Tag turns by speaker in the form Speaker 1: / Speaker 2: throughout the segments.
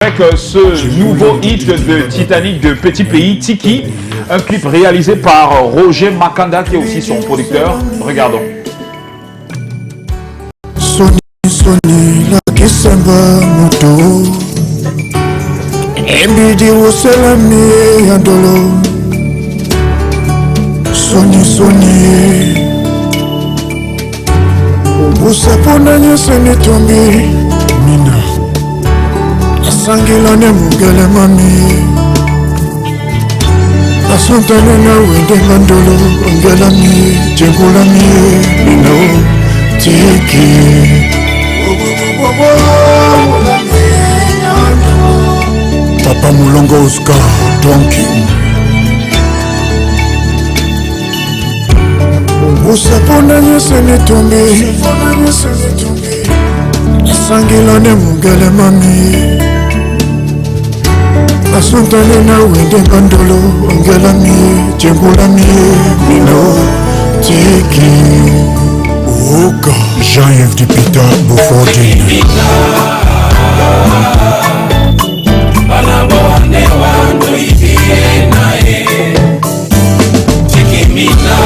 Speaker 1: avec ce nouveau hit de Titanic de Petit Pays, Tiki, un clip réalisé par Roger Makanda qui est aussi son producteur. Regardons.
Speaker 2: Soni Soni la kisemba moto Embidi woselami andolo Soni Soni Usapona nyeseni tombi Mina Asangila ne mugele mami Asantane na wende ngandolo Ngelami Jengulami Mina Tiki Papa Moulongo Oscar Donkey Usapona nyeseni tombi Asangila ne mugele mami Asantane na wende ngandolo Ngelami Jengulami Mino Tiki Oka Jean-Yves Dipita Bofordine
Speaker 3: Banabone wangu ivie nae Tikimina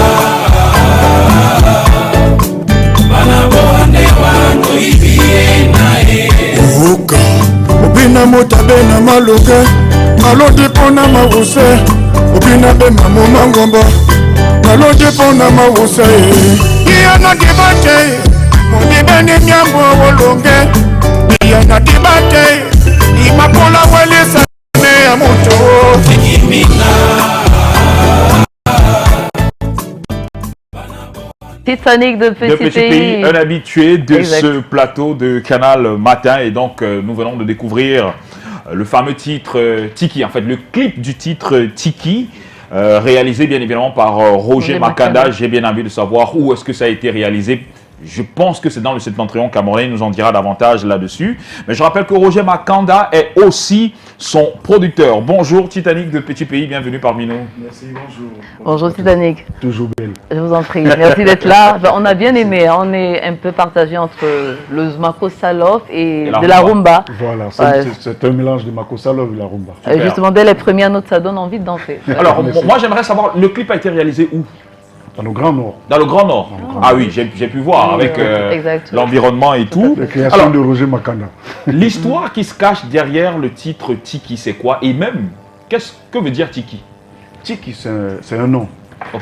Speaker 3: Banabone wangu ivie nae
Speaker 2: Oka Obina motabe na maluke Malodi pona mawuse Obina be mamu mangomba Malodi pona mawuse Iyana dibate Modibe ni nyambo wolonge Iyana dibate Imakola welisa ne ya moto
Speaker 1: Titanic de Petit Pays, un habitué de ce plateau de Canal Matin. Et donc, nous venons de découvrir le fameux titre Tiki. En fait, le clip du titre Tiki, réalisé bien évidemment par Roger Makanda. J'ai bien envie de savoir où est-ce que ça a été réalisé. Je pense que c'est dans le septentrion camerounais, il nous en dira davantage là-dessus. Mais je rappelle que Roger Makanda est aussi son producteur. Bonjour Titanic de Petit Pays, bienvenue parmi nous.
Speaker 4: Merci, bonjour.
Speaker 5: Bonjour Titanic.
Speaker 4: Toujours belle.
Speaker 5: Je vous en prie, merci d'être là. On a bien aimé, on est un peu partagé entre le Mako Salov et de la rumba.
Speaker 4: Voilà, c'est un mélange de Mako Salov et la rumba.
Speaker 5: Justement, dès les premières notes, ça donne envie de danser.
Speaker 1: Alors, moi j'aimerais savoir, le clip a été réalisé où?
Speaker 4: Dans le Grand Nord.
Speaker 1: Dans le Grand Nord. Ah oui, j'ai pu voir avec l'environnement et tout.
Speaker 4: La création de Roger Makanda.
Speaker 1: L'histoire qui se cache derrière le titre Tiki, c'est quoi? Et même, que veut dire Tiki?
Speaker 4: Tiki, c'est un nom,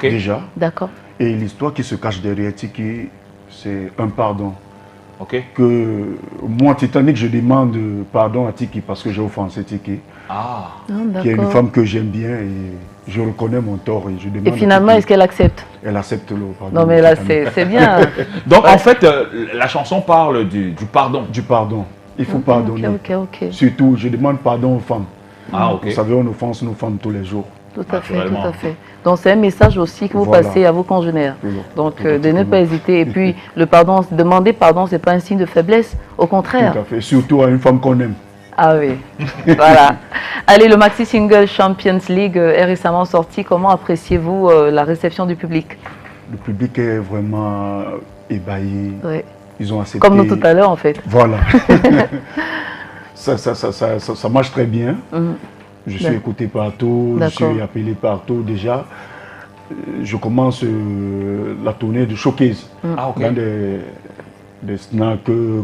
Speaker 4: déjà.
Speaker 5: D'accord.
Speaker 4: Et l'histoire qui se cache derrière Tiki, c'est un pardon.
Speaker 1: Ok.
Speaker 4: Que moi, Titanic, je demande pardon à Tiki parce que j'ai offensé Tiki.
Speaker 1: Ah.
Speaker 4: Qui est une femme que j'aime bien et je reconnais mon tort et je demande.
Speaker 5: Et finalement, est-ce qu'elle accepte?
Speaker 4: Elle accepte le pardon.
Speaker 5: Non mais là, c'est bien.
Speaker 1: Donc en fait, la chanson parle du pardon.
Speaker 4: Du pardon. Il faut pardonner.
Speaker 5: Ok.
Speaker 4: Surtout, je demande pardon aux femmes.
Speaker 1: Ah, ok.
Speaker 4: Vous savez, on offense nos femmes tous les jours.
Speaker 5: Tout à fait, tout à fait. Donc c'est un message aussi que vous passez à vos congénères. Donc de ne pas hésiter. Et puis le pardon, demander pardon, c'est pas un signe de faiblesse, au contraire.
Speaker 4: Tout à fait. Surtout à une femme qu'on aime.
Speaker 5: Ah oui, voilà. Allez, le maxi single Champions League est récemment sorti. Comment appréciez-vous la réception du public?
Speaker 4: Le public est vraiment ébahi.
Speaker 5: Oui.
Speaker 4: Ils ont accepté.
Speaker 5: Comme nous tout à l'heure en fait.
Speaker 4: Voilà. ça marche très bien. Je suis écouté partout, je suis appelé partout déjà. Je commence la tournée de showcase dans des snacks,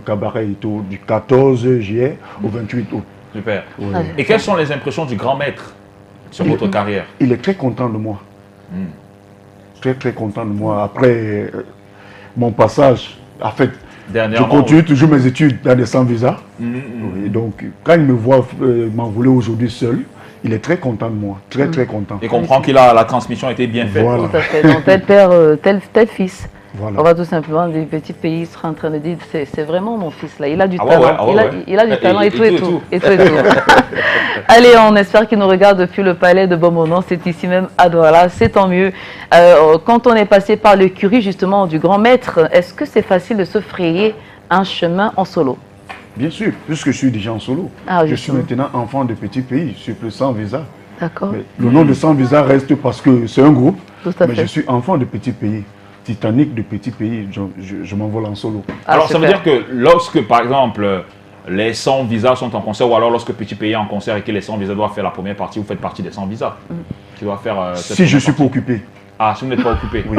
Speaker 4: cabarets et tout, du 14 juillet au 28 août.
Speaker 1: Super. Ouais. Et quelles sont les impressions du grand maître sur votre carrière?
Speaker 4: Il est très content de moi. Très content de moi. Après mon passage, en fait, je continue toujours mes études dans des sans-visa. Et donc, quand il me voit m'envoler aujourd'hui seul, il est très content de moi, très content.
Speaker 1: Et comprend que la transmission a été bien faite.
Speaker 5: Voilà. Tout à fait. Donc, tel père, tel fils.
Speaker 4: Voilà.
Speaker 5: On va tout simplement du petit pays sera en train de dire c'est vraiment mon fils là, il a du talent, il a du talent et tout. Allez, on espère qu'il nous regarde depuis le palais de Bomonon, c'est ici même à Douala, c'est tant mieux. Quand on est passé par l'écurie justement du grand maître, est-ce que c'est facile de se frayer un chemin en solo?
Speaker 4: Bien sûr, puisque je suis déjà en solo. Je suis maintenant enfant de Petit Pays, je suis plus sans visa.
Speaker 5: D'accord.
Speaker 4: Le nom de Sans Visa reste parce que c'est un groupe, mais je suis enfant de Petit Pays. Titanic de Petit Pays, je m'envole en solo.
Speaker 1: Alors ça veut dire que lorsque par exemple les 100 visas sont en concert, ou alors lorsque Petit Pays est en concert et que les 100 visas doivent faire la première partie, vous faites partie des 100 visas qui doivent faire cette
Speaker 4: Si je suis
Speaker 1: partie.
Speaker 4: pas occupé.
Speaker 1: Ah, si vous n'êtes pas occupé.
Speaker 4: Oui.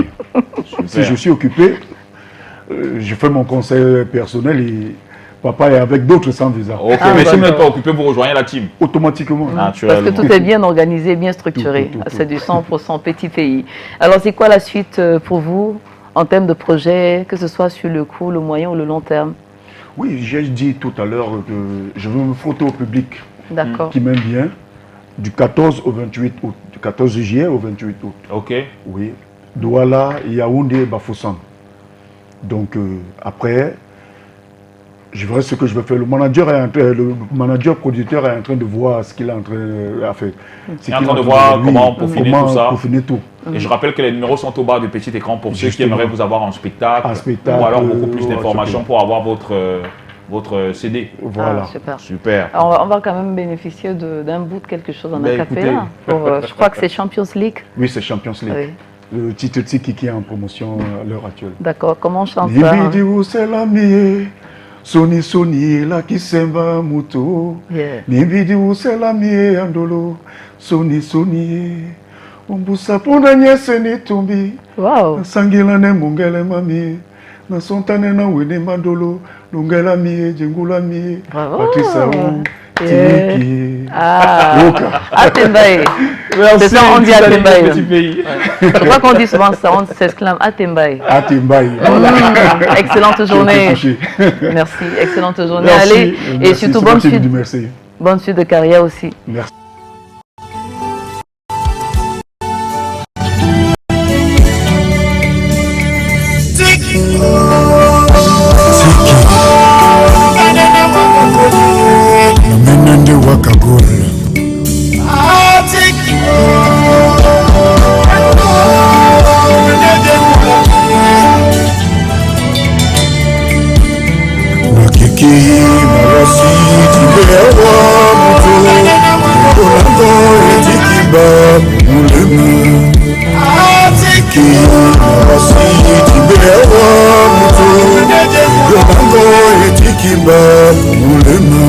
Speaker 4: Si je suis occupé, je fais mon conseil personnel et papa est avec d'autres sans visa.
Speaker 1: Ok, mais si vous n'êtes pas occupé, vous rejoignez la team.
Speaker 4: Automatiquement.
Speaker 5: Parce que tout est bien organisé, bien structuré. C'est du 100% Petit Pays. Alors, c'est quoi la suite pour vous en termes de projet, que ce soit sur le court, le moyen ou le long terme?
Speaker 4: Oui, j'ai dit tout à l'heure que je veux me frotter au public qui m'aime bien, du 14 au 28 août, du 14 juillet au 28 août.
Speaker 1: Ok.
Speaker 4: Oui, Douala, Yaoundé, Bafoussam. Donc après, je verrai ce que je vais faire. Le manager producteur est en train de voir ce qu'il est en train de faire.
Speaker 1: Il est en train de voir comment peaufiner tout ça.
Speaker 4: Peaufiner tout.
Speaker 1: Et je rappelle que les numéros sont au bas du petit écran pour ceux qui aimeraient vous avoir en spectacle, ou alors beaucoup plus d'informations pour avoir votre CD.
Speaker 4: Voilà.
Speaker 5: Super.
Speaker 1: Super.
Speaker 5: Alors, on va quand même bénéficier d'un bout de quelque chose en acapella. Je crois que c'est Champions League.
Speaker 4: Oui, c'est Champions League.
Speaker 5: Oui.
Speaker 4: Le titre qui est en promotion à l'heure actuelle.
Speaker 5: D'accord, comment on chante ça?
Speaker 4: Soni Soni la kisemba muto. Nibidi usela mie andolo. Soni Soni. Ombusa ponda nyese ni tumbi.
Speaker 5: Wow.
Speaker 4: Sangila ne mungele mami. Na sontane na wene mandolo. Lungela mie, jengula mie. Patricia ou. Tiki.
Speaker 5: Atembaye. C'est ça, on dit Atembaye. Je crois qu'on dit souvent ça, on s'exclame Atembaye.
Speaker 4: Atembaye.
Speaker 5: Excellente journée. Merci, excellente journée.
Speaker 4: Merci,
Speaker 5: allez,
Speaker 4: merci,
Speaker 5: et surtout bonne suite.
Speaker 4: Merci.
Speaker 5: Bonne suite de carrière aussi.
Speaker 4: Merci.
Speaker 2: Namenande wakagol nakiki mawasi tibewa muto olango etikimba mulemu nakiki mawasi tibewa muto olango etikimba mulemu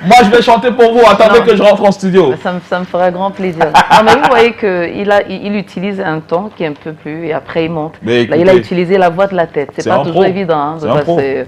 Speaker 1: Moi, je vais chanter pour vous. Attendez que je rentre en studio.
Speaker 5: Ça me fera grand plaisir. Non, mais vous voyez qu'il utilise un ton qui est un peu plus, et après il monte. Là, il a utilisé la voix de la tête. C'est pas toujours évident de passer.